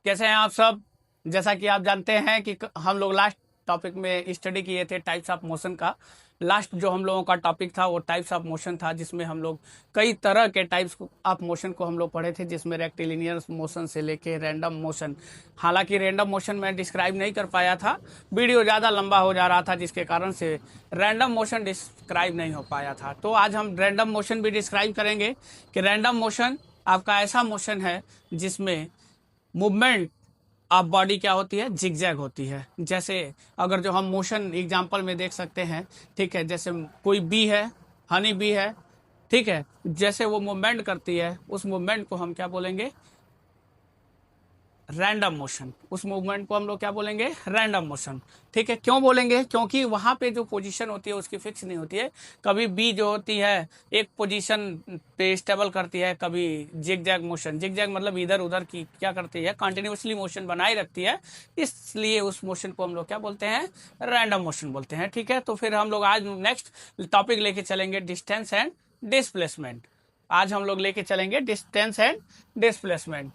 कैसे हैं आप सब। जैसा कि आप जानते हैं कि हम लोग लास्ट टॉपिक में स्टडी किए थे टाइप्स ऑफ मोशन का। लास्ट जो हम लोगों का टॉपिक था वो टाइप्स ऑफ मोशन था, जिसमें हम लोग कई तरह के टाइप्स ऑफ मोशन को हम लोग पढ़े थे, जिसमें रेक्टिलिनियर मोशन से लेके रैंडम मोशन। हालांकि रैंडम मोशन मैं डिस्क्राइब नहीं कर पाया था, वीडियो ज़्यादा लंबा हो जा रहा था, जिसके कारण से रैंडम मोशन डिस्क्राइब नहीं हो पाया था। तो आज हम रैंडम मोशन भी डिस्क्राइब करेंगे कि रैंडम मोशन आपका ऐसा मोशन है जिसमें मूवमेंट ऑफ बॉडी क्या होती है, जिगजैग होती है। जैसे अगर जो हम मोशन एग्जांपल में देख सकते हैं, ठीक है, जैसे कोई बी है, हनी बी है, ठीक है, जैसे वो मूवमेंट करती है उस मूवमेंट को हम क्या बोलेंगे, रैंडम मोशन। उस मूवमेंट को हम लोग क्या बोलेंगे, रैंडम मोशन। ठीक है, क्यों बोलेंगे, क्योंकि वहां पे जो पोजीशन होती है उसकी फिक्स नहीं होती है। कभी बी जो होती है एक पोजीशन पे स्टेबल करती है, कभी zig zag motion, zig zag मतलब इधर उधर की क्या करती है, कंटिन्यूसली मोशन बनाए रखती है, इसलिए उस मोशन को हम लोग क्या बोलते हैं, रैंडम मोशन बोलते हैं। ठीक है, तो फिर हम लोग आज नेक्स्ट टॉपिक लेके चलेंगे डिस्टेंस एंड डिस्प्लेसमेंट। आज हम लोग लेके चलेंगे डिस्टेंस एंड डिस्प्लेसमेंट।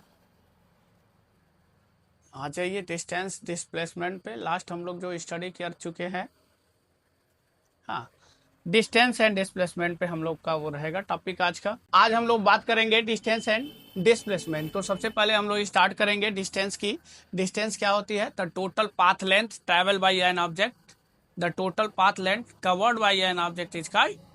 आ जाइए डिस्टेंस डिस्प्लेसमेंट पे। लास्ट हम लोग जो स्टडी कर चुके हैं, हाँ, डिस्टेंस एंड डिस्प्लेसमेंट पे हम लोग का वो रहेगा टॉपिक आज का। आज हम लोग बात करेंगे डिस्टेंस एंड डिस्प्लेसमेंट। तो सबसे पहले हम लोग स्टार्ट करेंगे डिस्टेंस की। डिस्टेंस क्या होती है, the total path length travel by an object. The total path length covered by N object is called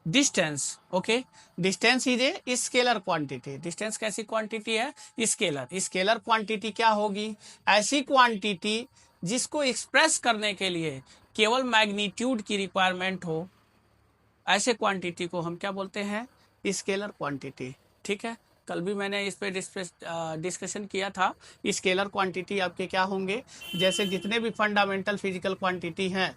distance. Okay, distance is a scalar quantity. Distance कैसी क्वांटिटी है, स्केलर। स्केलर क्वांटिटी क्या होगी, ऐसी quantity जिसको express करने के लिए केवल मैग्नीट्यूड की रिक्वायरमेंट हो, ऐसे क्वांटिटी को हम क्या बोलते हैं, स्केलर क्वांटिटी। ठीक है, कल भी मैंने इस पे डिस्कशन किया था। स्केलर क्वांटिटी आपके क्या होंगे, जैसे जितने भी फंडामेंटल फिजिकल क्वांटिटी हैं,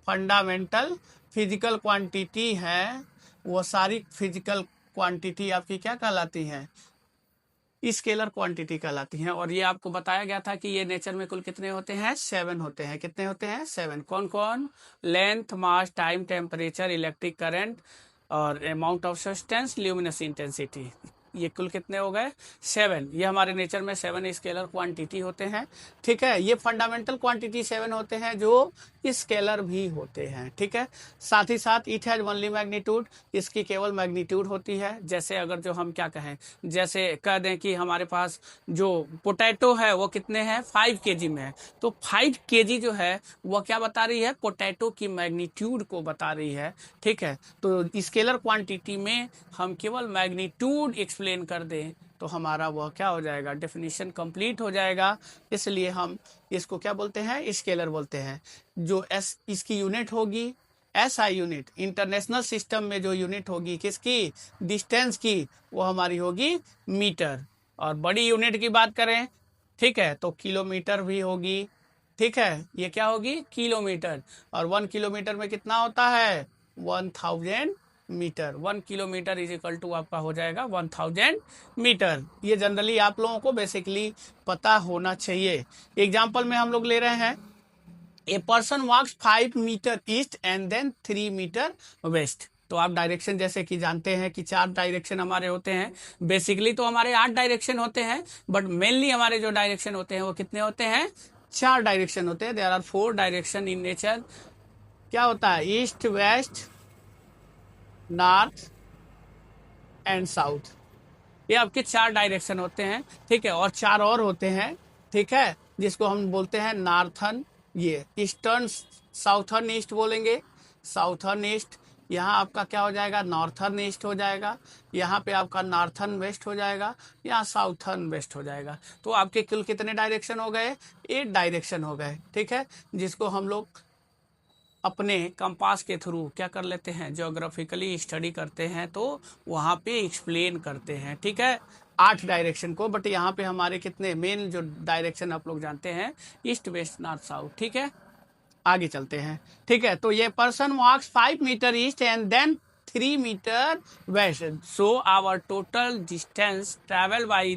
फंडामेंटल फिजिकल क्वांटिटी है, वो सारी फिजिकल क्वांटिटी आपकी क्या कहलाती हैं, स्केलर क्वांटिटी कहलाती हैं। और ये आपको बताया गया था कि ये नेचर में कुल कितने होते हैं, 7 होते हैं। कितने होते हैं, 7। कौन कौन, लेंथ, मास, टाइम, टेम्परेचर, इलेक्ट्रिक करंट और amount of substance, luminous intensity. ये कुल कितने हो गए, 7। ये हमारे नेचर में 7 स्केलर क्वांटिटी होते हैं। ठीक है, ये फंडामेंटल क्वांटिटी 7 होते हैं जो स्केलर भी होते हैं। ठीक है, साथ ही साथ इट हैज ओनली मैग्नीट्यूड, इसकी केवल मैग्नीट्यूड होती है। जैसे अगर जो हम क्या कहें, जैसे कह दें कि हमारे पास जो पोटैटो है वो कितने हैं, 5 केजी में है, तो 5 केजी जो है वह क्या बता रही है, पोटैटो की मैग्नीट्यूड को बता रही है। ठीक है, तो स्केलर क्वांटिटी में हम केवल मैग्नीट्यूड एक्सप्लेन कर दें तो हमारा वह क्या हो जाएगा, डेफिनेशन कंप्लीट हो जाएगा। इसलिए हम इसको क्या बोलते हैं, स्केलर बोलते हैं। जो एस इसकी यूनिट होगी, एसआई यूनिट, इंटरनेशनल सिस्टम में जो यूनिट होगी किसकी, डिस्टेंस की, वो हमारी होगी मीटर। और बड़ी यूनिट की बात करें, ठीक है, तो किलोमीटर भी होगी। ठीक है, ये क्या होगी, किलोमीटर। और 1 किलोमीटर में कितना होता है, 1000 metre. 1 kilometre is equal to आपका हो जाएगा 1000 मीटर। ये जनरली आप लोगों को बेसिकली पता होना चाहिए। एग्जाम्पल में हम लोग ले रहे हैं, a person walks 5 metre east and then 3 metre west. तो आप डायरेक्शन जैसे कि जानते हैं कि 4 डायरेक्शन हमारे होते हैं। बेसिकली तो हमारे 8 डायरेक्शन होते हैं, बट मेनली हमारे जो डायरेक्शन होते हैं वो कितने होते हैं, 4 डायरेक्शन होते हैं। There are 4 direction in nature. क्या होता है, east, west, north and south. ये आपके 4 डायरेक्शन होते हैं। ठीक है, और 4 और होते हैं। ठीक है, जिसको हम बोलते हैं नॉर्थन, ये ईस्टर्न, साउथर्न ईस्ट बोलेंगे, साउथर्न ईस्ट। यहाँ आपका क्या हो जाएगा, नॉर्थर्न ईस्ट हो जाएगा। यहाँ पे आपका नॉर्थर्न वेस्ट हो जाएगा, यहाँ साउथर्न वेस्ट हो जाएगा। तो आपके कुल कितने डायरेक्शन हो गए, 8 डायरेक्शन हो गए। ठीक है, जिसको हम लोग अपने कंपास के थ्रू क्या कर लेते हैं, ज्योग्राफिकली स्टडी करते हैं, तो वहाँ पे एक्सप्लेन करते हैं। ठीक है, 8 डायरेक्शन को, बट यहाँ पे हमारे कितने मेन जो डायरेक्शन आप लोग जानते हैं, ईस्ट, वेस्ट, नॉर्थ, साउथ। ठीक है, आगे चलते हैं। ठीक है, तो ये person walks 5 metre east and then 3 metre west, so our total distance travel by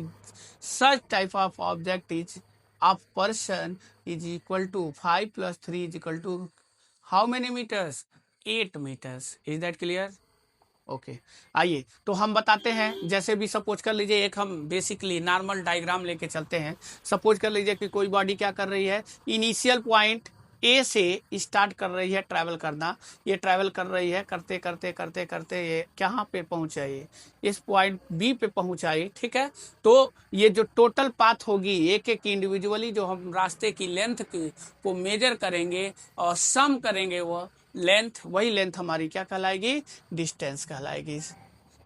such type of object is of person is equal to 5 + 3 is equal to how many meters, 8 meters. Is that clear? Okay. आइए तो हम बताते हैं, जैसे भी suppose कर लीजिए, एक हम बेसिकली नॉर्मल डायग्राम लेके चलते हैं। सपोज कर लीजिए कि कोई बॉडी क्या कर रही है, इनिशियल पॉइंट ए से स्टार्ट कर रही है ट्रैवल करना। ये ट्रैवल कर रही है, करते करते करते करते ये कहाँ पे पहुंचाई, इस पॉइंट बी पे पहुंचाई, ठीक है। तो ये जो टोटल पाथ होगी, एक एक इंडिविजुअली जो हम रास्ते की लेंथ की को मेजर करेंगे और सम करेंगे, वो लेंथ, वही लेंथ हमारी क्या कहलाएगी, डिस्टेंस कहलाएगी।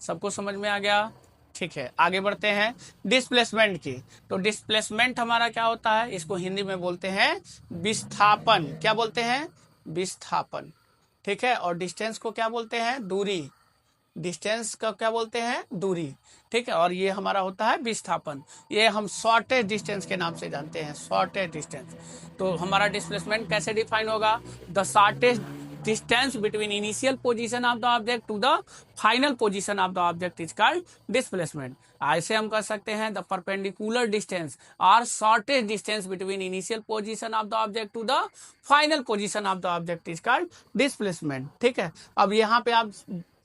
सबको समझ में आ गया? ठीक है, आगे बढ़ते हैं डिस्प्लेसमेंट की। तो डिस्प्लेसमेंट हमारा क्या होता है, इसको हिंदी में बोलते हैं विस्थापन। क्या बोलते हैं, विस्थापन, ठीक है। और डिस्टेंस को क्या बोलते हैं, दूरी। डिस्टेंस का क्या बोलते हैं, दूरी, ठीक है। और ये हमारा होता है विस्थापन। ये हम शॉर्टेज डिस्टेंस के नाम से जानते हैं, शॉर्टेज डिस्टेंस। तो हमारा डिस्प्लेसमेंट कैसे डिफाइन होगा, the shortage distance between initial position of the object to the final position of the object is called displacement. ऐसे हम कर सकते हैं the perpendicular distance or shortest distance between initial position of the object to the final position of the object is called displacement, ठीक है। अब यहाँ पे आप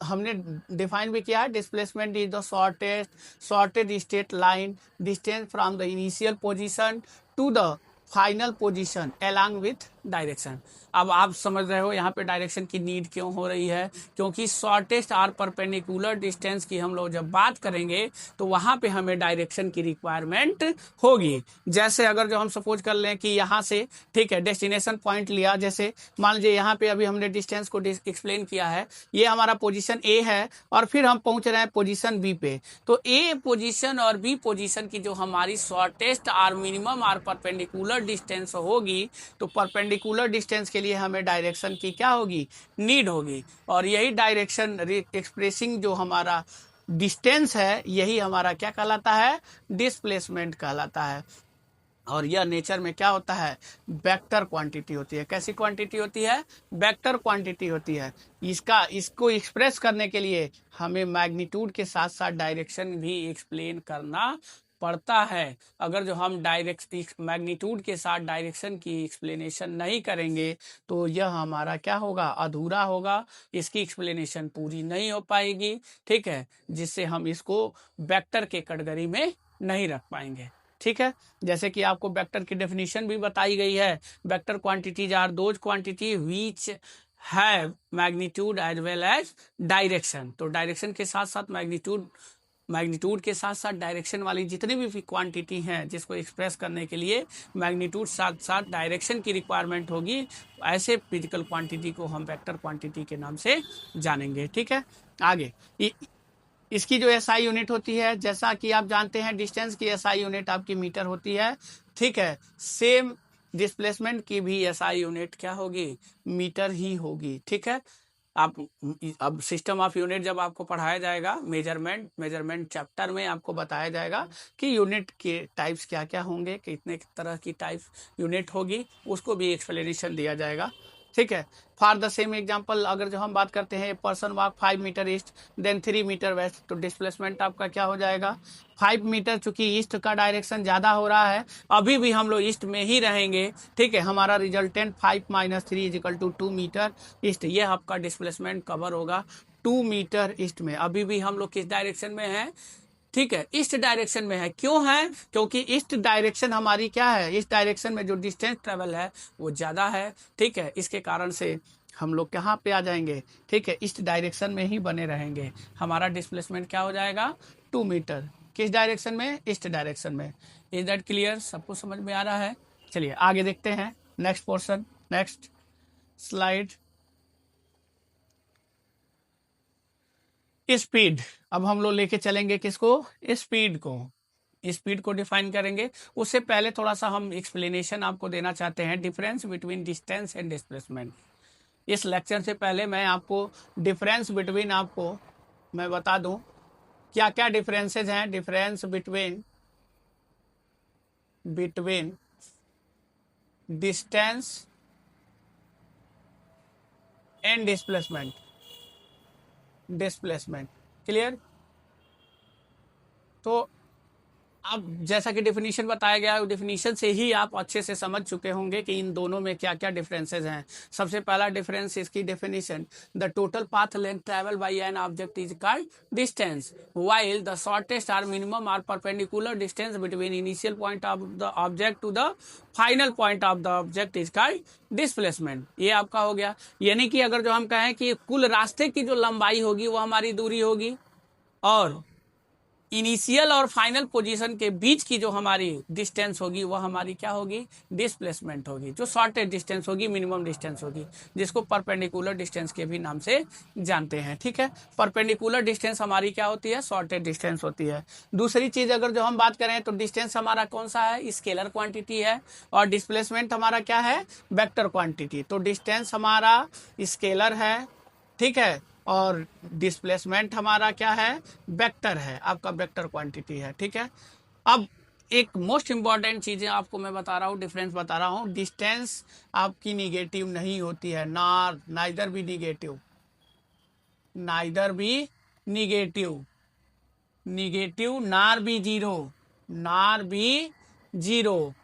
हमने डिफाइन भी किया है, displacement is the shortest straight line distance from the initial position to the final position along with direction. अब आप समझ रहे हो यहाँ पे डायरेक्शन की नीड क्यों हो रही है, क्योंकि शॉर्टेस्ट आर परपेंडिकुलर डिस्टेंस की हम लोग जब बात करेंगे तो वहां पे हमें डायरेक्शन की रिक्वायरमेंट होगी। जैसे अगर जो हम सपोज कर लें कि यहाँ से, ठीक है, डेस्टिनेशन पॉइंट लिया, जैसे मान लीजिए यहाँ पे अभी हमने डिस्टेंस को एक्सप्लेन किया है, ये हमारा पोजीशन ए है और फिर हम पहुंच रहे हैं पोजीशन बी पे। तो ए पोजीशन और बी पोजीशन की जो हमारी shortest or minimum or perpendicular distance होगी, तो परपेंडिकुलर डिस्टेंस के लिए हमें डायरेक्शन की क्या होगी, नीड होगी। और यही डायरेक्शन एक्सप्रेसिंग जो हमारा डिस्टेंस है, यही हमारा क्या कहलाता है, डिस्प्लेसमेंट कहलाता है। और यह नेचर में क्या होता है, वेक्टर क्वांटिटी होती है। कैसी क्वांटिटी होती है, वेक्टर क्वांटिटी होती है। इसको एक्सप्रेस करने के लिए हमें मैग्नीट्यूड के साथ साथ डायरेक्शन भी एक्सप्लेन करना पड़ता है। अगर जो हम डायरेक्ट मैग्नीट्यूड के साथ डायरेक्शन की एक्सप्लेनेशन नहीं करेंगे तो यह हमारा क्या होगा, अधूरा होगा, इसकी एक्सप्लेनेशन पूरी नहीं हो पाएगी, ठीक है, जिससे हम इसको वेक्टर के कैटेगरी में नहीं रख पाएंगे, ठीक है। जैसे कि आपको वेक्टर की डेफिनेशन भी बताई गई है, vector quantities are those quantity which have magnitude as well as direction. तो डायरेक्शन के साथ साथ मैग्नीट्यूड के साथ साथ डायरेक्शन वाली जितनी भी क्वांटिटी हैं, जिसको एक्सप्रेस करने के लिए मैग्नीट्यूड साथ साथ डायरेक्शन की रिक्वायरमेंट होगी, ऐसे फिजिकल क्वांटिटी को हम वेक्टर क्वांटिटी के नाम से जानेंगे, ठीक है। आगे इसकी जो एसआई यूनिट होती है, जैसा कि आप जानते हैं, डिस्टेंस की एसआई यूनिट आपकी मीटर होती है, ठीक है। सेम डिस्प्लेसमेंट की भी एसआई यूनिट क्या होगी, मीटर ही होगी, ठीक है। आप अब सिस्टम ऑफ यूनिट जब आपको पढ़ाया जाएगा, मेजरमेंट चैप्टर में आपको बताया जाएगा कि यूनिट के टाइप्स क्या क्या होंगे, कितने तरह की टाइप्स यूनिट होगी, उसको भी एक्सप्लेनेशन दिया जाएगा, ठीक है। फॉर द सेम एग्जांपल अगर जो हम बात करते हैं, person walk 5 metre east then 3 metre west, तो डिस्प्लेसमेंट आपका क्या हो जाएगा, 5 मीटर। चूंकि ईस्ट का डायरेक्शन ज्यादा हो रहा है, अभी भी हम लोग ईस्ट में ही रहेंगे, ठीक है। हमारा रिजल्टेंट 5 - 3 = 2 मीटर ईस्ट, ये आपका डिस्प्लेसमेंट कवर होगा 2 मीटर ईस्ट में। अभी भी हम लोग किस डायरेक्शन में है, ठीक है, ईस्ट डायरेक्शन में है। क्यों है, क्योंकि ईस्ट डायरेक्शन हमारी क्या है, इस डायरेक्शन में जो डिस्टेंस ट्रेवल है वो ज्यादा है, ठीक है। इसके कारण से हम लोग कहाँ पे आ जाएंगे, ठीक है, ईस्ट डायरेक्शन में ही बने रहेंगे। हमारा डिस्प्लेसमेंट क्या हो जाएगा, 2 मीटर। किस डायरेक्शन में, ईस्ट डायरेक्शन में। इज दैट क्लियर, सबको समझ में आ रहा है? चलिए आगे देखते हैं next portion, next slide. Speed, अब हम लोग लेके चलेंगे किसको, स्पीड को। स्पीड को डिफाइन करेंगे। उससे पहले थोड़ा सा हम एक्सप्लेनेशन आपको देना चाहते हैं, difference between distance and displacement. इस लेक्चर से पहले मैं आपको डिफरेंस बिटवीन आपको मैं बता दूं क्या क्या डिफरेंसेस हैं। Difference between distance and displacement, clear. तो अब जैसा कि डेफिनेशन बताया गया है, डेफिनेशन से ही आप अच्छे से समझ चुके होंगे कि इन दोनों में क्या क्या डिफरेंसेस हैं। सबसे पहला डिफरेंस इसकी definition, the total path length travel by an object is called distance, while the shortest or minimum or perpendicular distance between initial point of the object to the final point of the object is called displacement. ये आपका हो गया। यानी कि अगर जो हम कहें कि कुल रास्ते की जो लंबाई होगी वो हमारी दूरी होगी, और इनिशियल और फाइनल पोजीशन के बीच की जो हमारी डिस्टेंस होगी वह हमारी क्या होगी, डिस्प्लेसमेंट होगी। जो शॉर्टेस्ट डिस्टेंस होगी, मिनिमम डिस्टेंस होगी, जिसको परपेंडिकुलर डिस्टेंस के भी नाम से जानते हैं। ठीक है, परपेंडिकुलर डिस्टेंस हमारी क्या होती है, शॉर्टेस्ट डिस्टेंस होती है। दूसरी चीज अगर जो हम बात करें तो डिस्टेंस हमारा कौन सा है, स्केलर क्वांटिटी है, और डिस्प्लेसमेंट हमारा क्या है, वेक्टर क्वांटिटी। तो डिस्टेंस हमारा स्केलर है, ठीक है, और डिस्प्लेसमेंट हमारा क्या है, वेक्टर है, आपका वेक्टर क्वांटिटी है। ठीक है, अब एक मोस्ट इंपॉर्टेंट चीजें आपको मैं बता रहा हूँ, डिफरेंस बता रहा हूँ। डिस्टेंस आपकी निगेटिव नहीं होती है, नाइदर भी निगेटिव, नाइदर भी निगेटिव, निगेटिव नार भी जीरो, नार भी जीरो।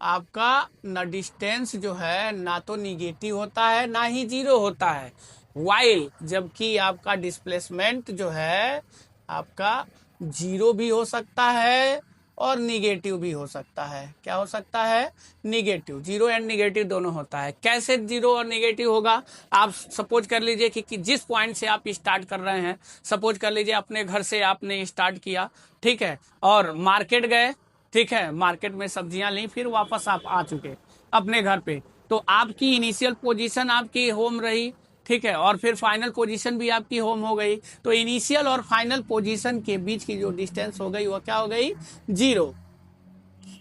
आपका न डिस्टेंस जो है ना तो निगेटिव होता है ना ही जीरो होता है, वाइल जबकि आपका डिस्प्लेसमेंट जो है आपका जीरो भी हो सकता है और निगेटिव भी हो सकता है। क्या हो सकता है, निगेटिव, जीरो एंड निगेटिव दोनों होता है। कैसे जीरो और निगेटिव होगा, आप सपोज कर लीजिए कि जिस पॉइंट से आप स्टार्ट कर रहे हैं, सपोज कर लीजिए अपने घर से आपने स्टार्ट किया, ठीक है, और मार्केट गए, ठीक है, मार्केट में सब्जियां ली, फिर वापस आप आ चुके अपने घर पे, तो आपकी इनिशियल पोजीशन आपकी होम रही, ठीक है, और फिर फाइनल पोजीशन भी आपकी होम हो गई। तो इनिशियल और फाइनल पोजीशन के बीच की जो डिस्टेंस हो गई वो क्या हो गई, जीरो,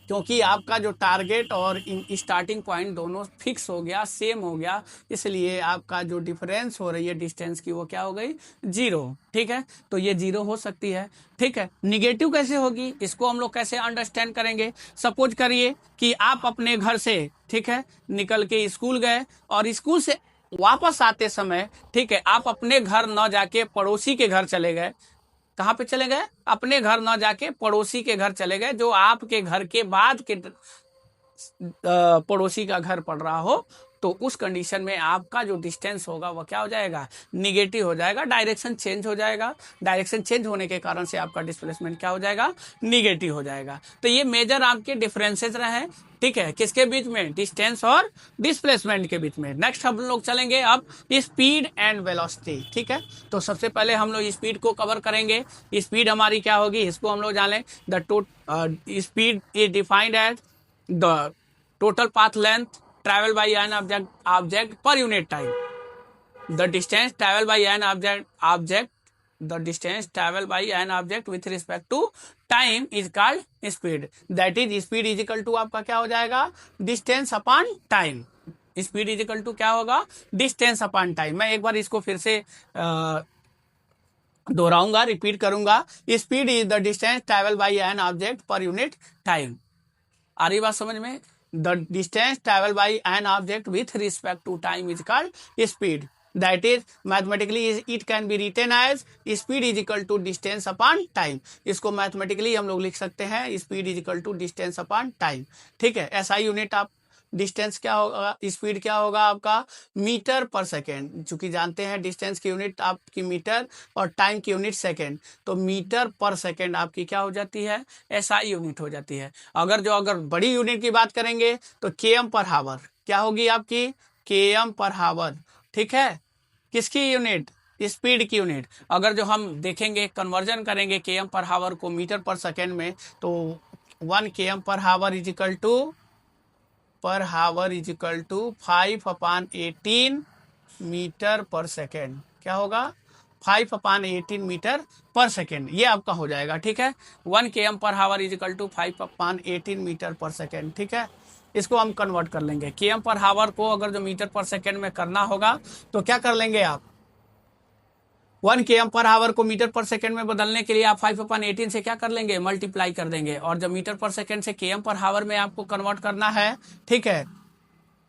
क्योंकि आपका जो टारगेट और स्टार्टिंग पॉइंट दोनों फिक्स हो गया, सेम हो गया, इसलिए आपका जो डिफरेंस हो रही है डिस्टेंस की वो क्या हो गई, जीरो। ठीक है, तो ये जीरो हो सकती है। ठीक है, निगेटिव कैसे होगी, इसको हम लोग कैसे अंडरस्टैंड करेंगे। सपोज करिए कि आप अपने घर से, ठीक है, निकल के स्कूल गए, और स्कूल से वापस आते समय, ठीक है, आप अपने घर न जाके पड़ोसी के घर चले गए। कहाँ पे चले गए, अपने घर न जाके पड़ोसी के घर चले गए, जो आपके घर के बाद के पड़ोसी का घर पड़ रहा हो, तो उस कंडीशन में आपका जो डिस्टेंस होगा वो क्या हो जाएगा, निगेटिव हो जाएगा, डायरेक्शन चेंज हो जाएगा। डायरेक्शन चेंज होने के कारण से आपका डिस्प्लेसमेंट क्या हो जाएगा, निगेटिव हो जाएगा। तो ये मेजर आपके डिफरेंसेस रहे, ठीक है, किसके बीच में, डिस्टेंस और डिस्प्लेसमेंट के बीच में। नेक्स्ट हम लोग चलेंगे अब स्पीड एंड वेलोसिटी। ठीक है, तो सबसे पहले हम लोग स्पीड को कवर करेंगे। स्पीड हमारी क्या होगी, इसको हम लोग जान लें। The speed is defined as the total path length traveled by an object per unit time. The distance traveled by an object the distance traveled by an object with respect to time is called speed. That is speed is equal to आपका क्या हो जाएगा, distance upon time. Speed is equal to क्या होगा, distance upon time. मैं एक बार इसको फिर से दोहराऊंगा, रिपीट करूंगा। Speed is the distance travel by an object per unit time. आ रही बात समझ में, the distance traveled by an object with respect to time is called speed. That is mathematically it can be written as speed is equal to distance upon time. इसको mathematically हम लोग लिख सकते हैं speed is equal to distance upon time. ठीक है, ऐसा unit आप डिस्टेंस क्या होगा, स्पीड क्या होगा आपका, मीटर पर सेकेंड। चूंकि जानते हैं डिस्टेंस की यूनिट आपकी मीटर और टाइम की यूनिट सेकेंड, तो मीटर पर सेकेंड आपकी क्या हो जाती है, एसआई यूनिट हो जाती है। अगर बड़ी यूनिट की बात करेंगे तो केएम पर हावर क्या होगी आपकी, केएम पर हावर। ठीक है, किसकी यूनिट, स्पीड की यूनिट। अगर जो हम देखेंगे कन्वर्जन करेंगे केएम पर हावर को मीटर पर सेकेंड में, तो 1 km पर हावर इज इक्वल टू 5/18 मीटर पर सेकेंड। क्या होगा, 5/18 मीटर पर सेकेंड, ये आपका हो जाएगा। ठीक है, 1 km पर हावर इज इक्वल टू 5/18 मीटर पर सेकेंड। ठीक है, इसको हम कन्वर्ट कर लेंगे। km पर हावर को अगर जो मीटर पर सेकेंड में करना होगा तो क्या कर लेंगे आप, 1 km पर हावर को मीटर पर सेकंड में बदलने के लिए आप 5/18 से क्या कर लेंगे, मल्टीप्लाई कर देंगे। और जब मीटर पर सेकंड से km पर हावर में आपको कन्वर्ट करना है, ठीक है,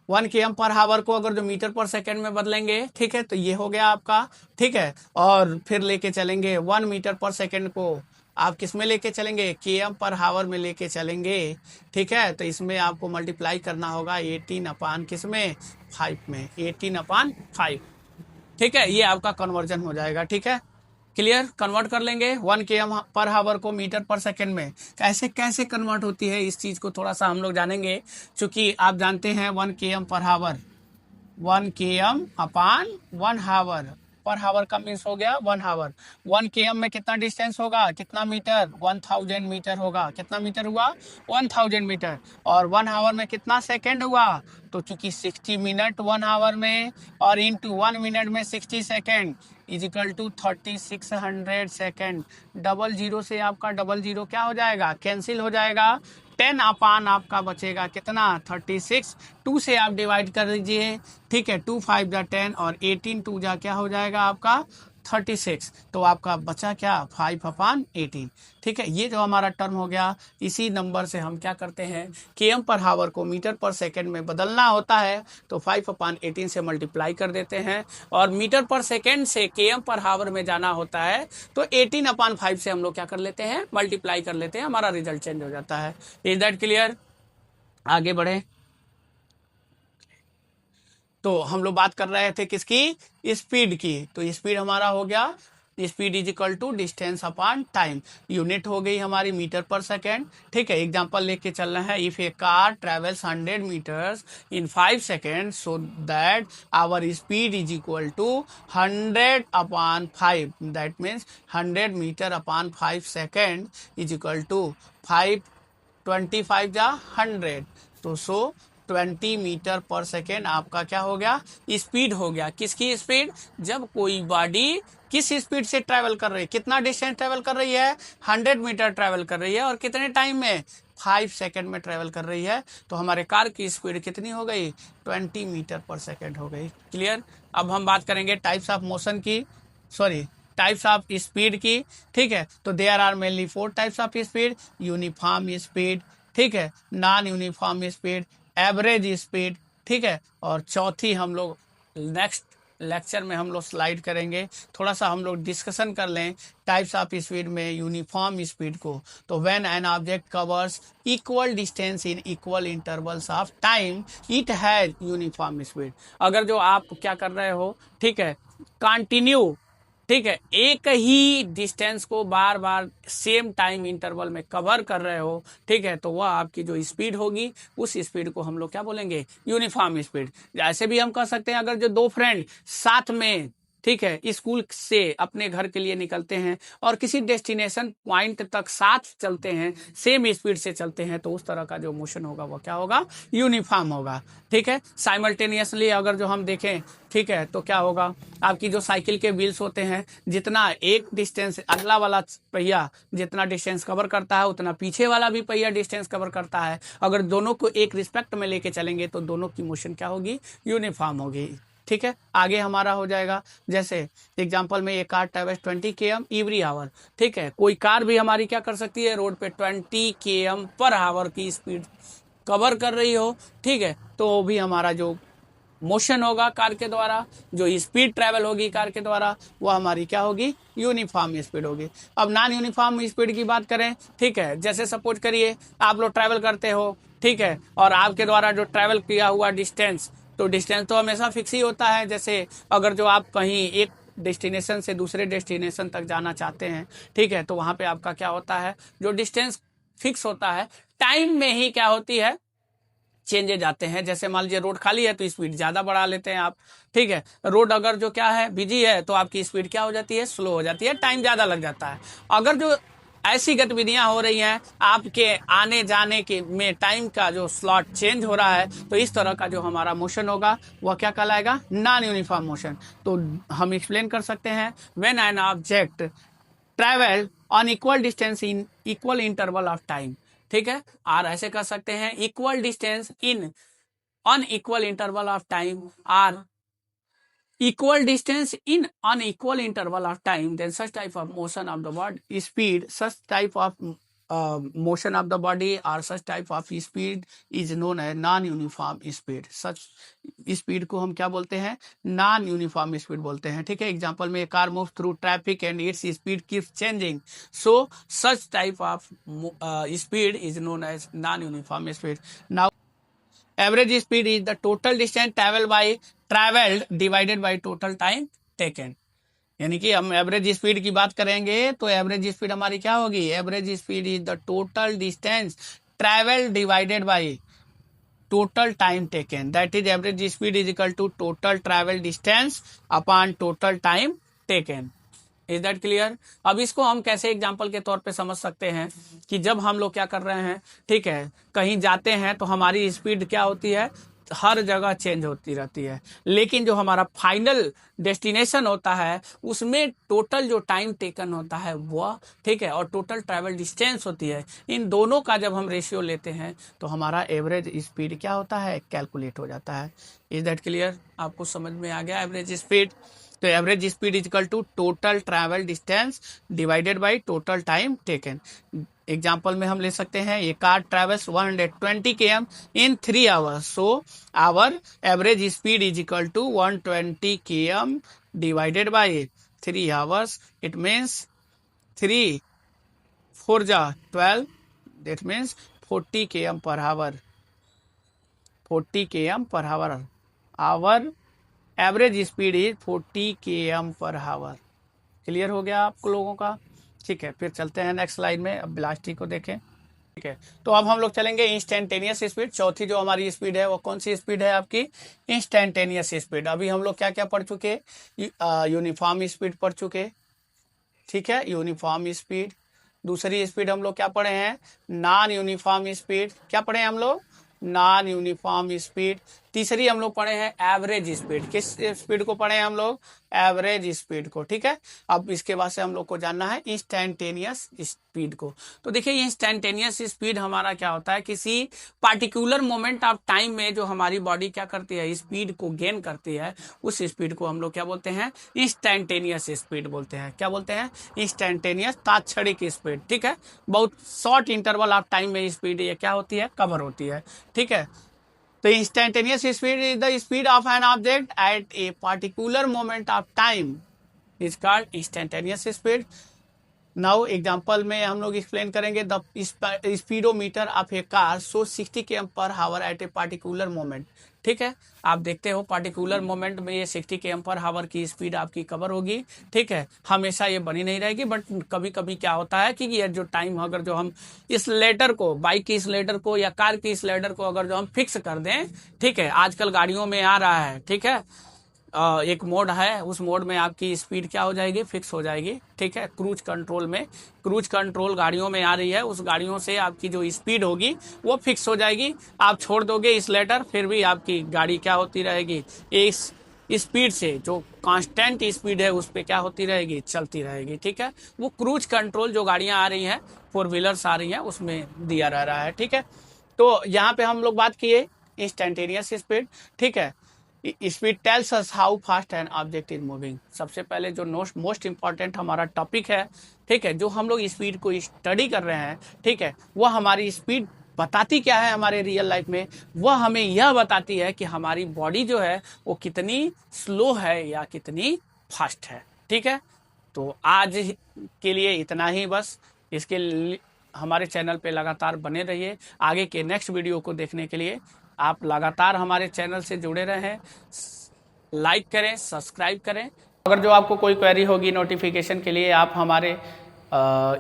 1 km पर हावर को अगर जो मीटर पर सेकंड में बदलेंगे, ठीक है, तो ये हो गया आपका। ठीक है, और फिर लेके चलेंगे 1 मीटर पर सेकंड को आप किस में लेके चलेंगे, km पर हावर में लेके चलेंगे, ठीक है। तो इसमें आपको मल्टीप्लाई करना होगा 18 अपान किस में, 5 में, 18 अपान 5, ठीक है। ये आपका कन्वर्जन हो जाएगा, ठीक है। क्लियर, कन्वर्ट कर लेंगे 1 km पर हावर को मीटर पर सेकंड में। कैसे कैसे कन्वर्ट होती है इस चीज को थोड़ा सा हम लोग जानेंगे, क्योंकि आप जानते हैं 1 km पर हावर, 1 km अपान 1 हावर, पर हावर का मीन्स हो गया 1 हावर। 1 km में कितना डिस्टेंस होगा, कितना मीटर, 1000 मीटर होगा। कितना मीटर हुआ, 1000 मीटर। और 1 हावर में कितना सेकंड हुआ, तो चूंकि 60 मिनट 1 हावर में और इंटू 1 मिनट में 60 second is equal to 3600 second. Double zero से आपका डबल जीरो क्या हो जाएगा, कैंसिल हो जाएगा। 10 अपान आपका बचेगा कितना, 36। 2 से आप डिवाइड कर दीजिए, ठीक है। 2 5 जा 10 और 18 2 जा क्या हो जाएगा आपका 36। तो आपका बचा क्या, 5 अपान 18, ठीक है। ये जो हमारा टर्म हो गया, इसी नंबर से हम क्या करते हैं, km पर हावर को मीटर पर सेकंड में बदलना होता है तो 5 अपान 18 से मल्टीप्लाई कर देते हैं, और मीटर पर सेकंड से km पर हावर में जाना होता है तो 18 अपान 5 से हम लोग क्या कर लेते हैं, मल्टीप्लाई कर लेते हैं, हमारा रिजल्ट चेंज हो जाता है। इज दैट क्लियर, आगे बढ़े। तो हम लोग बात कर रहे थे किसकी, स्पीड की। तो स्पीड हमारा हो गया, speed is equal to distance upon time. Unit हो गई हमारी मीटर पर सेकेंड, ठीक है। एग्जांपल लेके चलना है, if a car travels 100 metres in 5 second so that our speed is equal to 100 upon 5, that means 100 metre upon 5 second is equal to 5, 25 जा 100, तो सो 20 मीटर पर सेकेंड आपका क्या हो गया, स्पीड हो गया। किसकी स्पीड, जब कोई बॉडी किस स्पीड से ट्रेवल कर रही है, कितना डिस्टेंस ट्रेवल कर रही है, 100 मीटर ट्रेवल कर रही है, और कितने टाइम में, 5 सेकेंड में ट्रेवल कर रही है। तो हमारे कार की स्पीड कितनी हो गई, 20 मीटर पर सेकेंड हो गई। क्लियर। अब हम बात करेंगे टाइप्स ऑफ मोशन की, सॉरी टाइप्स ऑफ स्पीड की, ठीक है। तो there are mainly 4 types of speed, uniform speed, ठीक है, non uniform speed, average speed, ठीक है। और चौथी हम लोग नेक्स्ट लेक्चर में हम लोग स्लाइड करेंगे, थोड़ा सा हम लोग डिस्कशन कर लें टाइप्स ऑफ स्पीड में यूनिफॉर्म स्पीड को। तो when an object covers equal distance in equal intervals of time it has uniform speed. अगर जो आप क्या कर रहे हो, ठीक है, कंटिन्यू, ठीक है, एक ही डिस्टेंस को बार बार सेम टाइम इंटरवल में कवर कर रहे हो, ठीक है, तो वह आपकी जो स्पीड होगी उस स्पीड को हम लोग क्या बोलेंगे, यूनिफॉर्म स्पीड। ऐसे भी हम कह सकते हैं, अगर जो दो फ्रेंड साथ में, ठीक है, स्कूल से अपने घर के लिए निकलते हैं और किसी डेस्टिनेशन पॉइंट तक साथ चलते हैं, सेम स्पीड से चलते हैं, तो उस तरह का जो मोशन होगा वो क्या होगा, यूनिफॉर्म होगा, ठीक है। साइमल्टेनियसली अगर जो हम देखें, ठीक है, तो क्या होगा, आपकी जो साइकिल के व्हील्स होते हैं, जितना एक डिस्टेंस अगला वाला पहिया जितना डिस्टेंस कवर करता है उतना पीछे वाला भी पहिया डिस्टेंस कवर करता है। अगर दोनों को एक रिस्पेक्ट में लेके चलेंगे तो दोनों की मोशन क्या होगी, यूनिफॉर्म होगी, ठीक है। आगे हमारा हो जाएगा, जैसे एग्जांपल में ये car travels 20 km every hour, ठीक है। कोई कार भी हमारी क्या कर सकती है, रोड पे 20 km पर आवर की स्पीड कवर कर रही हो, ठीक है, तो भी हमारा जो मोशन होगा कार के द्वारा, जो स्पीड ट्रेवल होगी कार के द्वारा, वो हमारी क्या होगी, यूनिफॉर्म स्पीड होगी। अब नॉन यूनिफॉर्म स्पीड की बात करें, ठीक है, जैसे सपोज करिए आप लोग ट्रैवल करते हो, ठीक है, और आपके द्वारा जो ट्रैवल किया हुआ डिस्टेंस, तो डिस्टेंस तो हमेशा फिक्स ही होता है। जैसे अगर जो आप कहीं एक डेस्टिनेशन से दूसरे डेस्टिनेशन तक जाना चाहते हैं, ठीक है, तो वहां पे आपका क्या होता है, जो डिस्टेंस फिक्स होता है, टाइम में ही क्या होती है, चेंजेज आते हैं। जैसे मान लीजिए रोड खाली है तो स्पीड ज्यादा बढ़ा लेते हैं आप, ठीक है। रोड अगर जो क्या है बिजी है तो आपकी स्पीड क्या हो जाती है, स्लो हो जाती है, टाइम ज्यादा लग जाता है। अगर जो ऐसी गतिविधियां हो रही हैं, आपके आने जाने के में टाइम का जो स्लॉट चेंज हो रहा है, तो इस तरह का जो हमारा मोशन होगा वह क्या कहलाएगा, नॉन यूनिफॉर्म मोशन। तो हम एक्सप्लेन कर सकते हैं, when an object travel on equal distance in equal interval of time, ठीक है। और ऐसे कर सकते हैं, equal distance in on equal interval of time, or equal distance in unequal interval of time, then such type of motion of the word speed, such type of motion of the body or such type of speed is known as non-uniform speed. Such speed को हम क्या बोलते हैं? Non-uniform speed बोलते हैं, ठीक है. Example में car move through traffic and its speed keeps changing, so such type of speed is known as non-uniform speed. Now average speed is the total distance traveled divided by total time taken. यानी कि हम average speed की बात करेंगे तो average speed हमारी क्या होगी? Average speed is the total distance travel divided by total time taken. That is average speed is equal to total travel distance upon total time taken. Is that clear? अब इसको हम कैसे example के तौर पे समझ सकते हैं कि जब हम लोग क्या कर रहे हैं, ठीक है, कहीं जाते हैं तो हमारी स्पीड क्या होती है? हर जगह चेंज होती रहती है, लेकिन जो हमारा फाइनल डेस्टिनेशन होता है उसमें टोटल जो टाइम टेकन होता है वह, ठीक है, और टोटल ट्रैवल डिस्टेंस होती है, इन दोनों का जब हम रेशियो लेते हैं तो हमारा एवरेज स्पीड क्या होता है? कैलकुलेट हो जाता है. Is that clear? आपको समझ में आ गया एवरेज स्पीड? तो average speed is equal to total travel distance divided by total time taken. Example में हम ले सकते हैं ये car travels 120 km in 3 hours, so our average speed is equal to 120 km divided by 3 hours. It means 3 4 जा 12, that means 40 km per hour. 40 km per hour. Our average speed is 40 km per hour. Clear हो गया आप लोगों का? ठीक है, फिर चलते हैं नेक्स्ट स्लाइड में. अब वेलोसिटी को देखें, ठीक है. तो अब हम लोग चलेंगे इंस्टेंटेनियस स्पीड. चौथी जो हमारी स्पीड है वो कौन सी स्पीड है? आपकी इंस्टेंटेनियस स्पीड. अभी हम लोग क्या क्या पढ़ चुके? यूनिफॉर्म स्पीड पढ़ चुके, ठीक है, यूनिफॉर्म स्पीड. दूसरी स्पीड हम लोग क्या पढ़े हैं? Non uniform speed. क्या पढ़े हैं हम लोग? Non uniform speed. तीसरी हम लोग पढ़े हैं एवरेज स्पीड. किस स्पीड को पढ़े हैं हम लोग? एवरेज स्पीड को, ठीक है. अब इसके बाद से हम लोग को जानना है इंस्टेंटेनियस स्पीड को. तो देखिए इंस्टेंटेनियस स्पीड हमारा क्या होता है? किसी पार्टिकुलर मोमेंट ऑफ टाइम में जो हमारी बॉडी क्या करती है? स्पीड को गेन करती है, उस स्पीड को हम लोग क्या बोलते हैं? इंस्टेंटेनियस स्पीड बोलते हैं. क्या बोलते हैं? इंस्टेंटेनियस, तात्क्षणिक स्पीड, ठीक है. बहुत शॉर्ट इंटरवल ऑफ टाइम में स्पीड ये क्या होती है? कवर होती है, ठीक है. तो instantaneous speed is the speed of an object at a particular moment of time is called instantaneous speed. Now example में हम लोग एक्सप्लेन करेंगे. The speedometer of A car so 60 km पर हावर एट ए पार्टिकुलर मोमेंट. ठीक है, आप देखते हो पार्टिकुलर मोमेंट में ये 60 km पर हावर की स्पीड आपकी कवर होगी. ठीक है, हमेशा ये बनी नहीं रहेगी, बट कभी कभी क्या होता है कि ये जो टाइम अगर जो हम इस लेटर को, बाइक की इस लेटर को या कार की इस लेटर को अगर जो हम फिक्स कर दें, ठीक है, आजकल गाड़ियों में आ रहा है, ठीक है, एक मोड है, उस मोड में आपकी स्पीड क्या हो जाएगी? फिक्स हो जाएगी. ठीक है, क्रूज कंट्रोल में, क्रूज कंट्रोल गाड़ियों में आ रही है, उस गाड़ियों से आपकी जो स्पीड होगी वो फिक्स हो जाएगी. आप छोड़ दोगे इस लेटर, फिर भी आपकी गाड़ी क्या होती रहेगी? इस स्पीड से, जो कांस्टेंट स्पीड है उस पर क्या होती रहेगी? चलती रहेगी. ठीक है, वो क्रूज कंट्रोल जो गाड़ियां आ रही हैं, 4 व्हीलर्स आ रही हैं, उसमें दिया रह रहा है. ठीक है, तो यहाँ पे हम लोग बात किए इंस्टेंटेनियस स्पीड. ठीक है, speed tells us how fast N object is moving. सबसे पहले जो मोस्ट इंपॉर्टेंट हमारा टॉपिक है, ठीक है, जो हम लोग स्पीड को स्टडी कर रहे हैं, ठीक है, वह हमारी स्पीड बताती क्या है हमारे रियल लाइफ में? वह हमें यह बताती है कि हमारी बॉडी जो है वो कितनी स्लो है या कितनी फास्ट है. ठीक है, तो आज के लिए इतना ही बस. इसके लिए हमारे चैनल पे लगातार बने रहिए. आगे के नेक्स्ट वीडियो को देखने के लिए आप लगातार हमारे चैनल से जुड़े रहें, लाइक करें, सब्सक्राइब करें. अगर जो आपको कोई क्वेरी होगी नोटिफिकेशन के लिए, आप हमारे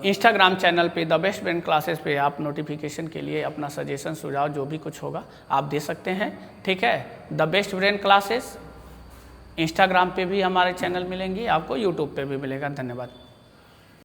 इंस्टाग्राम चैनल पे द बेस्ट ब्रेन क्लासेस पे आप नोटिफिकेशन के लिए अपना सजेशन, सुझाव जो भी कुछ होगा आप दे सकते हैं. ठीक है, the best brain classes Instagram पे भी हमारे चैनल मिलेंगी, आपको यूट्यूब पे भी मिलेगा. धन्यवाद.